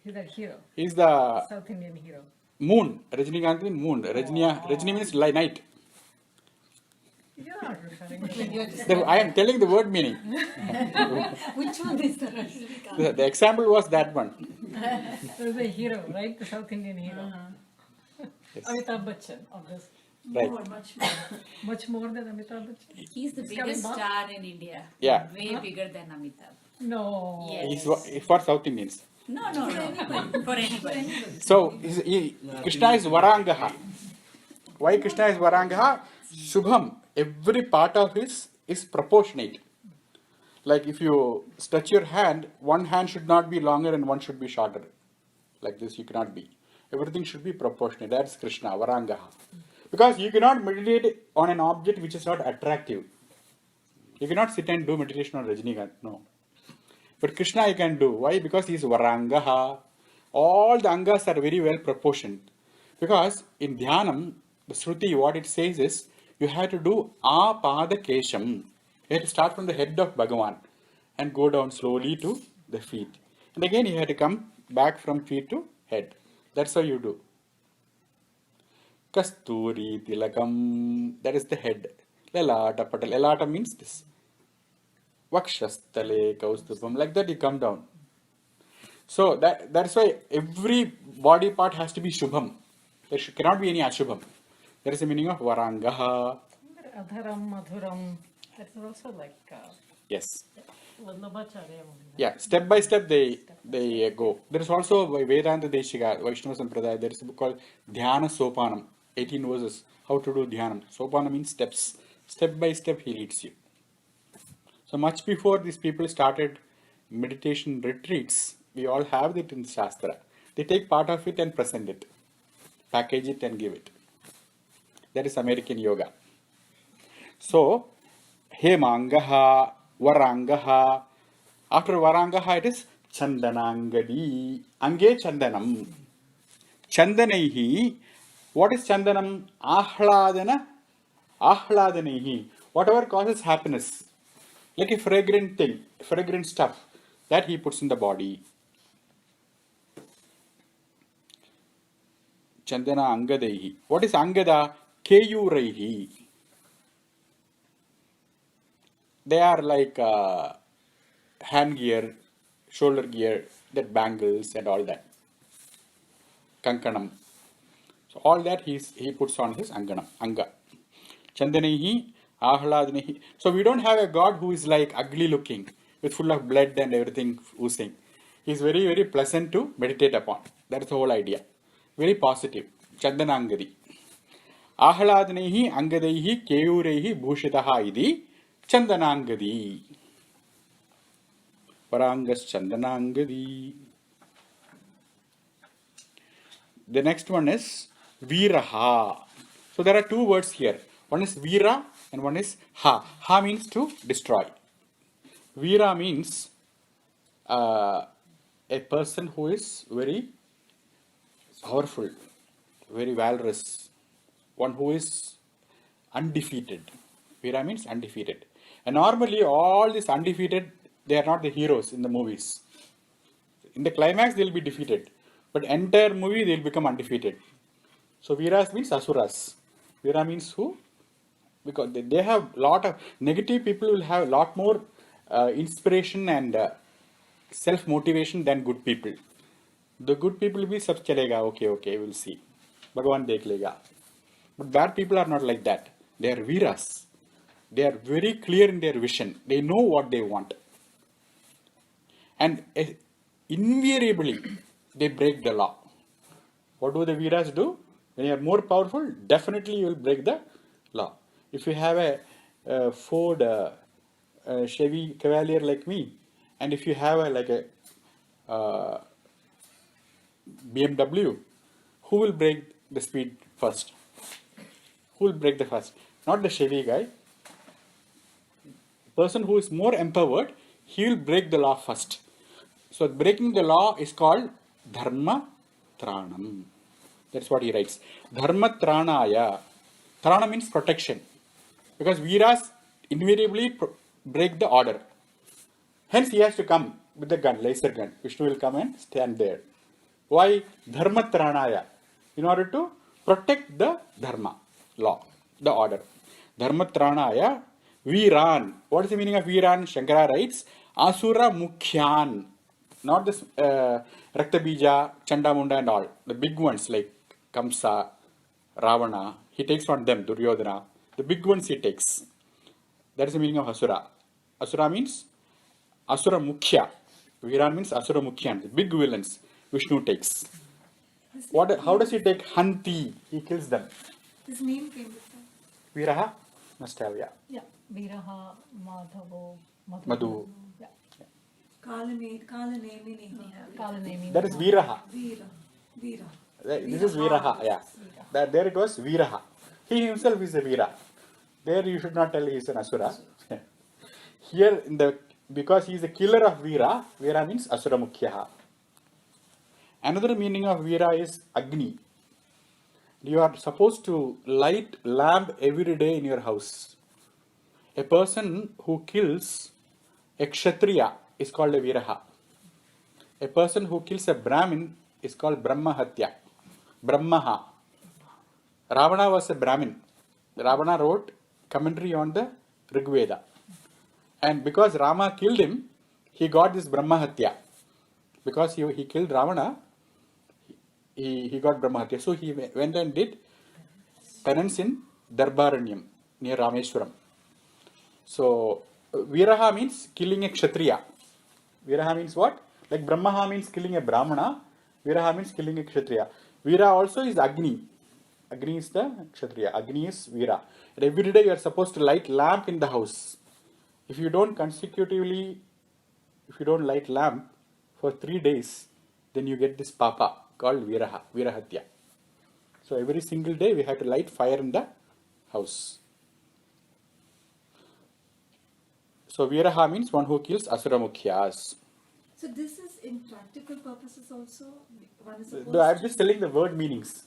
Speaker 2: He's that hero.
Speaker 1: He's the
Speaker 2: South Indian hero.
Speaker 1: moon. Rajinikanth means moon. Rajini means night.
Speaker 2: You're not referring to
Speaker 1: I am telling the word meaning.
Speaker 3: Which one is the Rajinikanth?
Speaker 1: The example was that one.
Speaker 2: There's a hero, right? The South Indian hero.
Speaker 1: Yes.
Speaker 2: Amitabh Bachchan of this.
Speaker 1: Right.
Speaker 3: Much more.
Speaker 2: Much more than Amitabh Bachchan?
Speaker 4: He's the
Speaker 2: He's coming
Speaker 4: biggest
Speaker 2: back?
Speaker 4: star in India.
Speaker 1: Yeah.
Speaker 4: Way bigger than Amitabh.
Speaker 2: No.
Speaker 4: Yes.
Speaker 1: He's for South Indians.
Speaker 4: No. For anybody.
Speaker 1: So Krishna is Varangaha. Why Krishna is Varangaha? Shubham. Every part of his is proportionate. Like if you stretch your hand, one hand should not be longer and one should be shorter. Like this you cannot be. Everything should be proportionate. That's Krishna, Varangaha. Because you cannot meditate on an object which is not attractive. You cannot sit and do meditation on Rajinikanth. No. But Krishna you can do. Why? Because he is Varangaha. All the Angas are very well proportioned. Because in Dhyanam, the Shruti, what it says is, you have to do Apada Kesham. You have to start from the head of Bhagavan and go down slowly to the feet. And again you have to come back from feet to head. That's how you do. Kasturi Tilakam. That is the head. Lalata Patel. Lalata means this. Vakshastale Kaustubam. Like that you come down. So that's why every body part has to be Shubham. There cannot be any Ashubham. There is a meaning of Varangaha.
Speaker 2: Adharam, Madhuram. That's also like.
Speaker 1: Yes. Yeah, step by step they go. There is also by Vedanta Deshika, Vaishnava Sampradaya, there is a book called Dhyana Sopanam, 18 verses, how to do Dhyanam. Sopana means steps. Step by step he leads you. So much before these people started meditation retreats, we all have it in Shastra. They take part of it and present it, package it and give it. That is American yoga. So, Hemangaha, Varangaha. After Varangaha, it is Chandanangadi. Ange Chandanam. Chandanaihi. What is Chandanam? Ahladana. Ahladanihi. Whatever causes happiness. Like a fragrant thing, fragrant stuff that he puts in the body. Chandana Angadehi. What is Angada? Keyuraihi. They are like hand gear, shoulder gear, that bangles and all that. Kankanam. So all that he puts on his Anganam, Anga. Chandanihi, Ahladanihi. So we don't have a God who is like ugly looking, with full of blood and everything oozing. He is very, very pleasant to meditate upon. That is the whole idea. Very positive. Chandanangadi. Ahladanihi, Angadaihi, Keyureihi, Bhushitaha idi. Chandanangadi. Varangas Chandanangadi. The next one is Viraha. So there are two words here. One is Vira and one is Ha. Ha means to destroy. Vira means a person who is very powerful, very valorous, one who is undefeated. Vira means undefeated. And normally all these undefeated, they are not the heroes in the movies. In the climax they will be defeated, but entire movie they will become undefeated. So Viras means Asuras. Vira means who? Because they have lot of negative people will have a lot more inspiration and self-motivation than good people. The good people will be sab chalega, okay, we'll see. Bhagavan dekh lega. But bad people are not like that. They are Viras. They are very clear in their vision. They know what they want. And invariably, they break the law. What do the Viras do? When you are more powerful, definitely you will break the law. If you have a Ford Chevy Cavalier like me, and if you have a BMW, who will break the speed first? Who will break the first? Not the Chevy guy. Person who is more empowered, he will break the law first. So breaking the law is called Dharma Tranam. That's what he writes. Dharma Tranaya. Trana means protection. Because Viras invariably break the order. Hence he has to come with the gun, laser gun. Vishnu will come and stand there. Why? Dharma Tranaya. In order to protect the Dharma, law, the order. Dharma Tranaya. Viran. What is the meaning of Viran? Shankara writes, Asura Mukhyan. Not this Raktabija, Chandamunda and all. The big ones like Kamsa, Ravana. He takes on them, Duryodhana. The big ones he takes. That is the meaning of Asura. Asura means Asura Mukhya. Viran means Asura Mukhyan. The big villains Vishnu takes. How does he take? Hanti. He kills them.
Speaker 3: His name came with that.
Speaker 1: Viraha must have, yeah.
Speaker 2: Yeah. Viraha, Madhavo,
Speaker 1: Madhu.
Speaker 2: Yeah.
Speaker 3: Kalanemi.
Speaker 1: That is Viraha.
Speaker 3: Veera.
Speaker 1: This is Viraha, yeah. There it was Viraha. He himself is a Veera. There you should not tell he is an Asura. Here, because he is a killer of Veera, Veera means Asura Mukhyaha. Another meaning of Veera is Agni. You are supposed to light lamp every day in your house. A person who kills a Kshatriya is called a Viraha. A person who kills a Brahmin is called Brahmahatya. Brahmaha. Ravana was a Brahmin. Ravana wrote commentary on the Rig Veda. And because Rama killed him, he got this Brahmahatya. Because he killed Ravana, he got Brahmahatya. So he went and did penance in Darbaranyam near Rameswaram. So Viraha means killing a Kshatriya. Viraha means what? Like Brahmaha means killing a Brahmana. Viraha means killing a Kshatriya. Veera also is Agni. Agni is the Kshatriya. Agni is Veera. And every day you are supposed to light lamp in the house. If you don't light lamp for 3 days, then you get this papa called Viraha, Virahatya. So every single day we have to light fire in the house. So Viraha means one who kills Asura Mukhyas.
Speaker 5: So this is in practical purposes also. One is supposed
Speaker 1: No, I'm just telling the word meanings.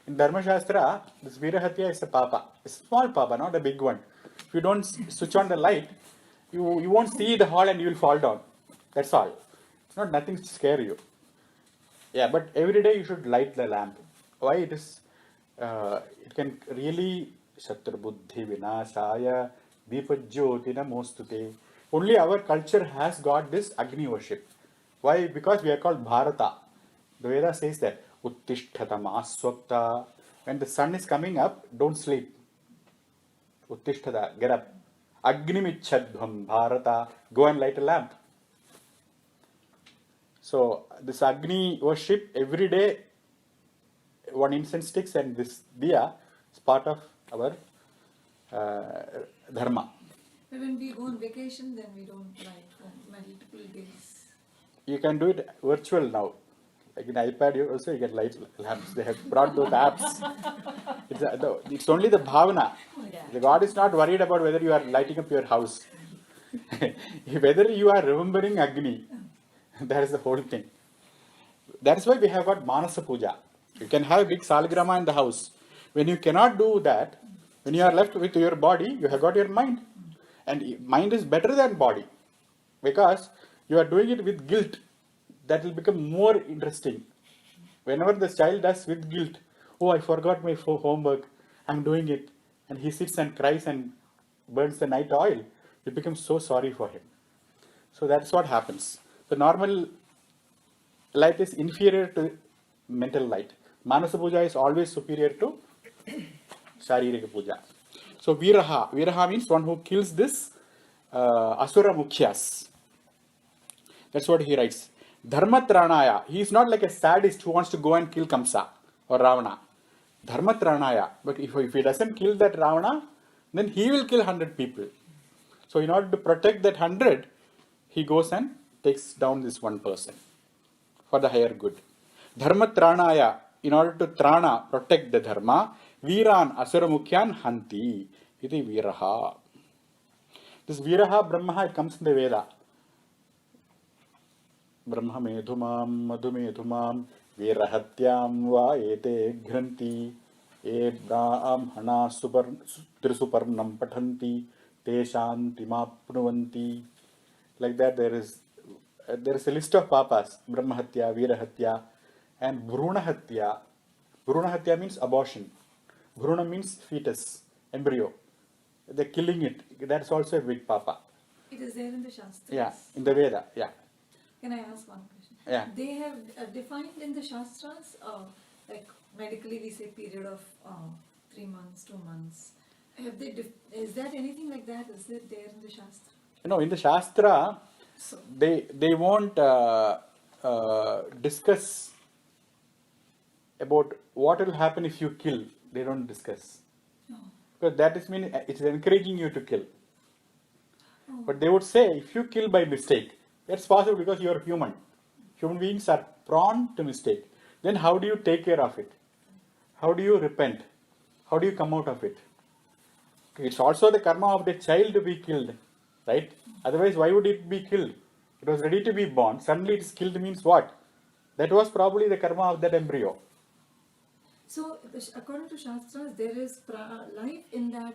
Speaker 1: In Dharma Shastra, this Virahatya is a papa. It's a small papa, not a big one. If you don't switch on the light, you won't see the hall and you will fall down. That's all. It's not nothing to scare you. Yeah, but every day you should light the lamp. Why it is? It can really Shatru Buddhi Vinasaya Vipajyoti Namostute. Only our culture has got this Agni worship. Why? Because we are called Bharata. The Veda says that Uttishthata Maswapta. When the sun is coming up, don't sleep. Uttishthata, get up. Agni Michadhvam Bharata. Go and light a lamp. So this Agni worship every day, one incense sticks and this diya is part of our dharma.
Speaker 5: But when we go on vacation, then we don't light for multiple days.
Speaker 1: You can do it virtual now. Like in iPad, you can light lamps. They have brought those apps. It's only the bhavana. The God is not worried about whether you are lighting up your house. Whether you are remembering Agni. That is the whole thing. That's why we have got Manasa Puja. You can have a big Saligrama in the house. When you cannot do that, when you are left with your body, you have got your mind. And mind is better than body. Because you are doing it with guilt. That will become more interesting. Whenever the child does with guilt, oh, I forgot my homework, I'm doing it. And he sits and cries and burns the night oil. You become so sorry for him. So that's what happens. The normal light is inferior to mental light. Manasa Puja is always superior to Sharirika Puja. So Viraha. Viraha means one who kills this Asura Mukhyas. That's what he writes. Dharmatranaya. He is not like a sadist who wants to go and kill Kamsa or Ravana. Dharmatranaya. But if he doesn't kill that Ravana, then he will kill 100 people. So in order to protect that 100, he goes and takes down this one person for the higher good. Dharma tranaya, in order to trana, protect the dharma, Viran Asura Mukhyan Hanti. Iti Viraha. This Viraha Brahma, it comes in the Veda. Brahma Medhumam, Madhumedhumam, Virahatyam va ete granti, e brahmana trisuparnam pathanti, te shantimapnuvanti. Like that, there is a list of papas: Brahmahatya, Virahatya, and Bhrunahatya. Bhrunahatya means abortion. Bhruna means fetus, embryo. They're killing it. That's also a big papa.
Speaker 5: It is there in the Shastras.
Speaker 1: Yeah, in the Veda. Yeah.
Speaker 5: Can I ask one question?
Speaker 1: Yeah.
Speaker 5: They have defined in the Shastras, like medically we say period of 3 months, 2 months. Have they? Is that anything like that? Is it there in the Shastra?
Speaker 1: No, in the Shastra,
Speaker 5: So
Speaker 1: they won't discuss about what will happen if you kill. They don't discuss.
Speaker 5: no.
Speaker 1: Because that is mean it is encouraging you to kill.
Speaker 5: Oh.
Speaker 1: But they would say if you kill by mistake, that's possible because you are human. Human beings are prone to mistake. Then how do you take care of it? How do you repent? How do you come out of it? It's also the karma of the child to be killed, right? Otherwise, why would it be killed? It was ready to be born. Suddenly it is killed means what? That was probably the karma of that embryo.
Speaker 5: So according to Shastras, there is life in that.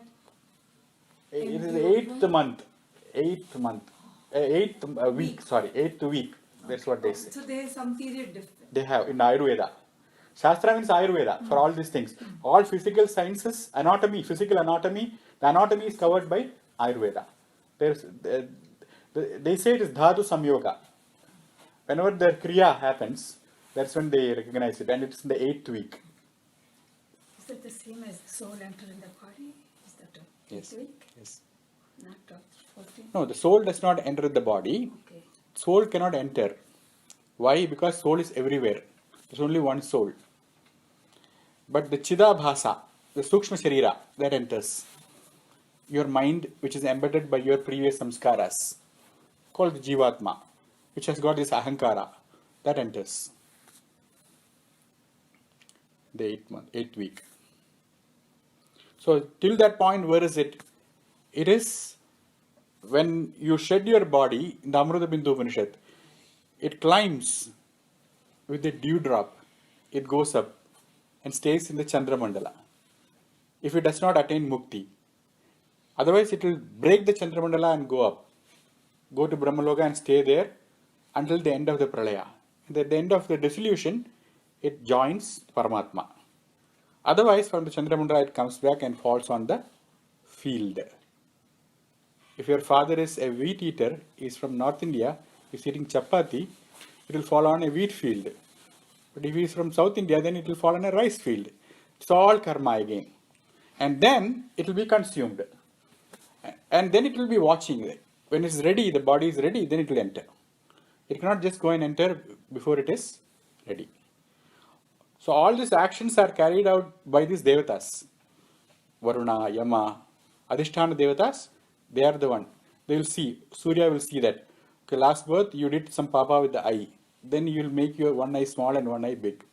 Speaker 1: It is
Speaker 5: embryo,
Speaker 1: the eighth
Speaker 5: right?
Speaker 1: month. Eighth week. Sorry, 8th week. That's what they say.
Speaker 5: So there is some period different.
Speaker 1: They have in Ayurveda. Shastra means Ayurveda for all these things. All physical sciences, anatomy, physical anatomy, the anatomy is covered by Ayurveda. They say it is Dhatu Samyoga. Whenever the Kriya happens, that's when they recognize it, and it's in the 8th week.
Speaker 3: Is that the same as the soul enter in the body? Is that a
Speaker 1: Yes.
Speaker 3: week?
Speaker 1: Yes.
Speaker 3: Not 14.
Speaker 1: No, the soul does not enter the body.
Speaker 3: Okay.
Speaker 1: Soul cannot enter. Why? Because soul is everywhere. There's only one soul. But the Chidabhasa, the Sukshma Sharira, that enters. Your mind, which is embedded by your previous samskaras, called the Jivatma, which has got this Ahankara, that enters. The 8th week. So, till that point, where is it? It is when you shed your body in the Amruta Bindu Upanishad, it climbs with a dewdrop, it goes up and stays in the Chandra Mandala. If it does not attain Mukti, otherwise it will break the Chandra Mandala and go up, go to Brahmaloka and stay there until the end of the Pralaya. And at the end of the dissolution, it joins Paramatma. Otherwise, from the Chandra Mandala, it comes back and falls on the field. If your father is a wheat eater, he is from North India, he is eating chapati, it will fall on a wheat field. But if he is from South India, then it will fall on a rice field. It's all karma again. And then it will be consumed. And then it will be watching. When it's ready, the body is ready, then it will enter. It cannot just go and enter before it is ready. So all these actions are carried out by these devatas. Varuna, Yama, Adhisthana devatas, they are the one. They will see, Surya will see that. Okay, last birth you did some papa with the eye. Then you will make your one eye small and one eye big.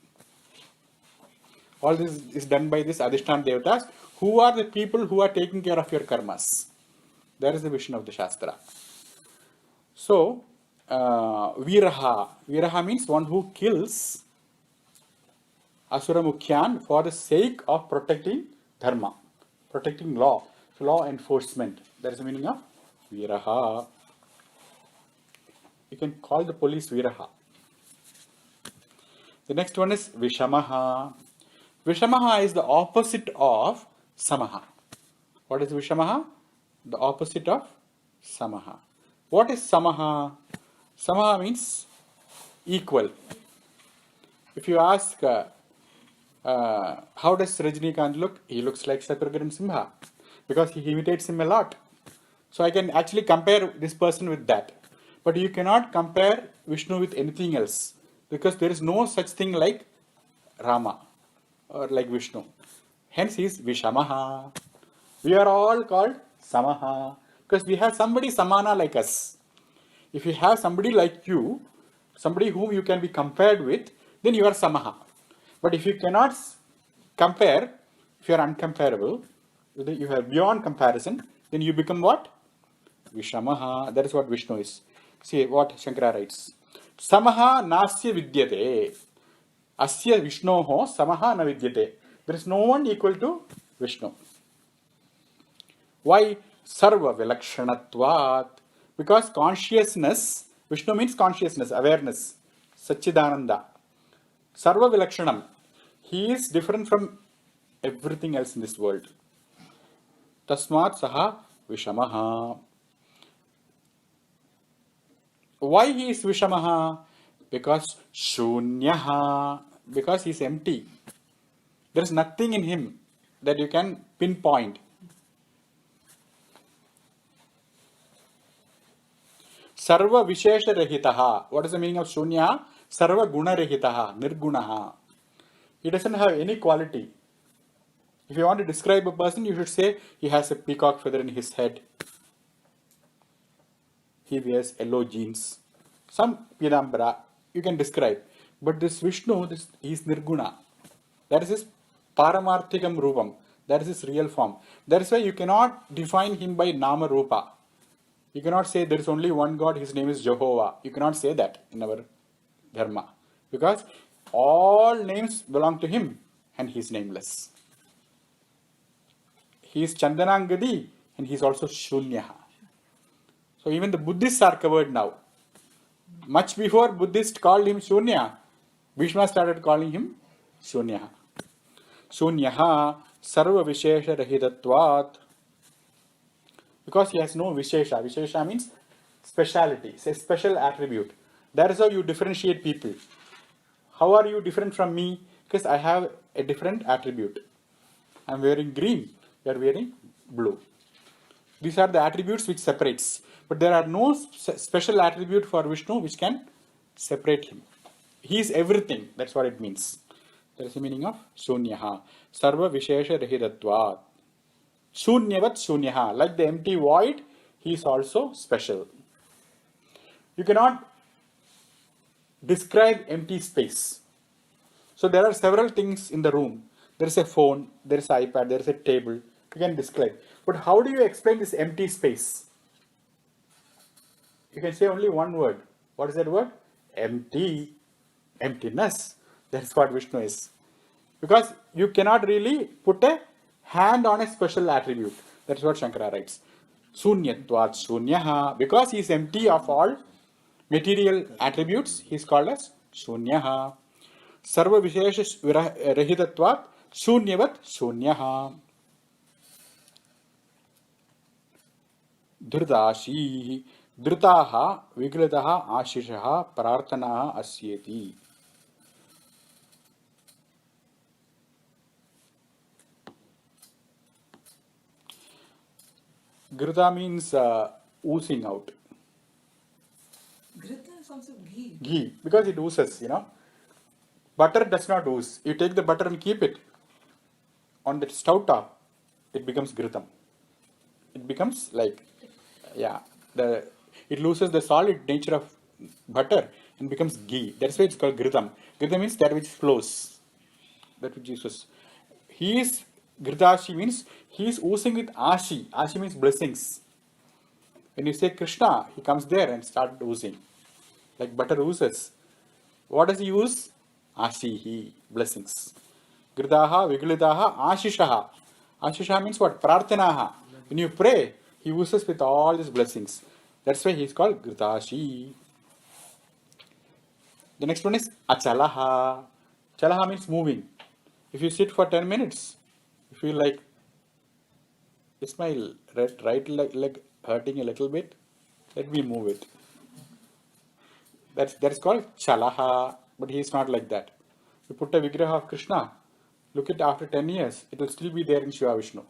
Speaker 1: All this is done by this Adhisthana devatas, who are the people who are taking care of your karmas. That is the vision of the Shastra. So, Viraha. Viraha means one who kills Asura Mukhyan for the sake of protecting Dharma, protecting law. So, law enforcement. That is the meaning of Viraha. You can call the police Viraha. The next one is Vishamaha. Vishamaha is the opposite of Samaha. What is Vishamaha? The opposite of Samaha. What is Samaha? Samaha means equal. If you ask, how does Rajinikanth look? He looks like Shatrughan Simha because he imitates him a lot. So I can actually compare this person with that. But you cannot compare Vishnu with anything else because there is no such thing like Rama or like Vishnu. Hence he is Vishamaha. We are all called Samaha because we have somebody Samana like us. If you have somebody like you, somebody whom you can be compared with, then you are Samaha. But if you cannot compare, if you are uncomparable, you are beyond comparison, then you become what? Vishamaha. That is what Vishnu is. See what Shankara writes. Samaha nasya vidyate. Asya Vishnoho samaha na vidyate. There is no one equal to Vishnu. Why? Sarva vilakshanatvat. Because consciousness, Vishnu means consciousness, awareness, Satchidananda. Sarva vilakshanam. He is different from everything else in this world. Tasmat saha Vishamaha. Why he is Vishamaha? Because Shunyaha. Because he is empty. There is nothing in him that you can pinpoint. Sarva Vishesha Rahitaha. What is the meaning of Shunyaha? Sarva Guna Rahitaha. Nirgunaha. He doesn't have any quality. If you want to describe a person, you should say he has a peacock feather in his head. He wears yellow jeans. Some Pidambara you can describe. But this Vishnu, he is Nirguna. That is his Paramarthikam Rupam. That is his real form. That is why you cannot define him by Nama Rupa. You cannot say there is only one God, his name is Jehovah. You cannot say that in our Dharma. Because all names belong to him and he is nameless. He is Chandanangadi and he is also Shunyaha. So even the Buddhists are covered now. Much before Buddhists called him Shunya, Bhishma started calling him Shunyaha. Shunyaha sarva vishesha rahitatvat. Because he has no vishesha. Vishesha means speciality. It's a special attribute. That is how you differentiate people. How are you different from me? Because I have a different attribute. I am wearing green. You are wearing blue. These are the attributes which separates. But there are no special attribute for Vishnu which can separate him. He is everything. That's what it means. That is the meaning of Shunyaha. Sarva Vishesha Rahidatvat. Shunyavat Shunyaha. Like the empty void, he is also special. You cannot describe empty space. So there are several things in the room. There is a phone, there is an iPad, there is a table. You can describe. But how do you explain this empty space? You can say only one word. What is that word? Empty. Emptiness. That's what Vishnu is. Because you cannot really put a hand on a special attribute. That's what Shankara writes. Sunyatvat shunyaha. Because he is empty of all material attributes, he is called as shunyaha. Sarva vishesha rahitatvat shunyavat shunyaha. Dhrudashi. Dhrutaha viglataha ashishaha prarthanaha asyeti. Grita means oozing out.
Speaker 5: Grita is also ghee.
Speaker 1: Ghee, because it oozes, Butter does not ooze. You take the butter and keep it on the stove top, it becomes gritam. It becomes like, it loses the solid nature of butter and becomes ghee. That's why it's called gritam. Gritam means that which flows, that which uses. He is Gritashi means he is oozing with Ashi. Ashi means blessings. When you say Krishna, he comes there and starts oozing. Like butter oozes. What does he use? Ashihi, blessings. Gritaha, Viglitaha, Ashishaha. Ashishaha means what? Prarthanaha. When you pray, he oozes with all these blessings. That's why he is called Gritashi. The next one is Achalaha. Chalaha means moving. If you sit for 10 minutes, you feel like, is my right leg hurting a little bit? Let me move it. That's called Chalaha, but he is not like that. You put a Vigraha of Krishna, look at after 10 years, it will still be there in Shiva Vishnu.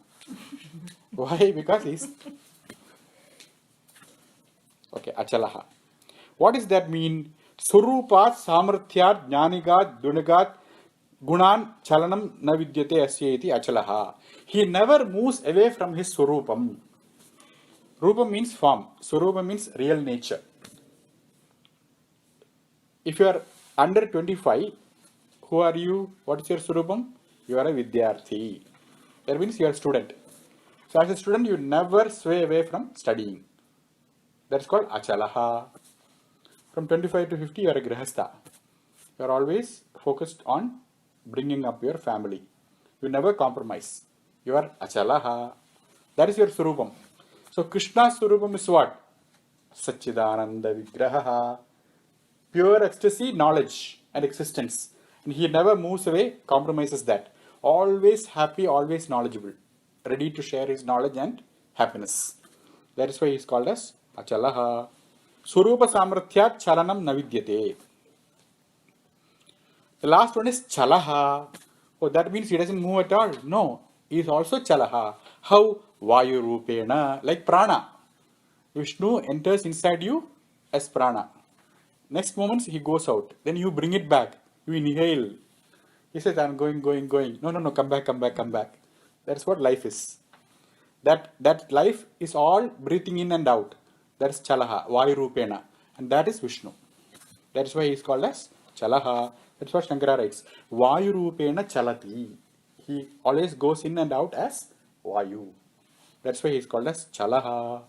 Speaker 1: Why? Because he's... Okay, Achalaha. What does that mean? Surupat Samarthyat Jnanigat Dunagat Gunan Chalanam na vidyate asya iti achalaha. He never moves away from his surupam. Rupam means form. Surupam means real nature. If you are under 25, who are you? What is your surupam? You are a vidyarthi. That means you are a student. So as a student, you never sway away from studying. That's called achalaha. From 25 to 50, you are a grihastha. You are always focused on bringing up your family. You never compromise. You are achalaha. That is your surupam. So Krishna's surupam is what? Satchidananda Vigraha. Pure ecstasy, knowledge and existence. And he never moves away, compromises that. Always happy, always knowledgeable. Ready to share his knowledge and happiness. That is why he is called as Achalaha. Surupa Samrathyat Chalanam Navidyate. The last one is Chalaha. Oh, that means he doesn't move at all. No, he is also Chalaha. How? Vayu Rupena, like prana. Vishnu enters inside you as prana. Next moment he goes out. Then you bring it back. You inhale. He says, I'm going. No, come back. That's what life is. That life is all breathing in and out. That's Chalaha, Vayu Rupena. And that is Vishnu. That's why he is called as Chalaha. That's what Shankara writes. Vayu Rupena Chalati. He always goes in and out as Vayu. That's why he is called as Chalaha.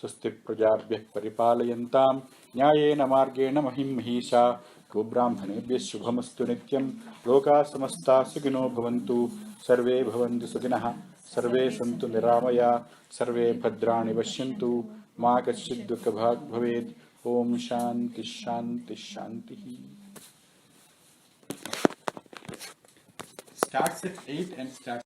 Speaker 1: Swasti Prajabhyah Paripalayantam Nyayena Margena Mahim Mahisha Gobrahmanebhyah Shubhamastu Nityam Loka Samasta Sukino Bhavantu Sarve Bhavantu Sukinaha Sarve Santu Niramaya Sarve Bhadrani Vashyantu Ma Kachid Dukha Bhag Bhaved Om Shanti Shanti Shanti. Starts at 8 and starts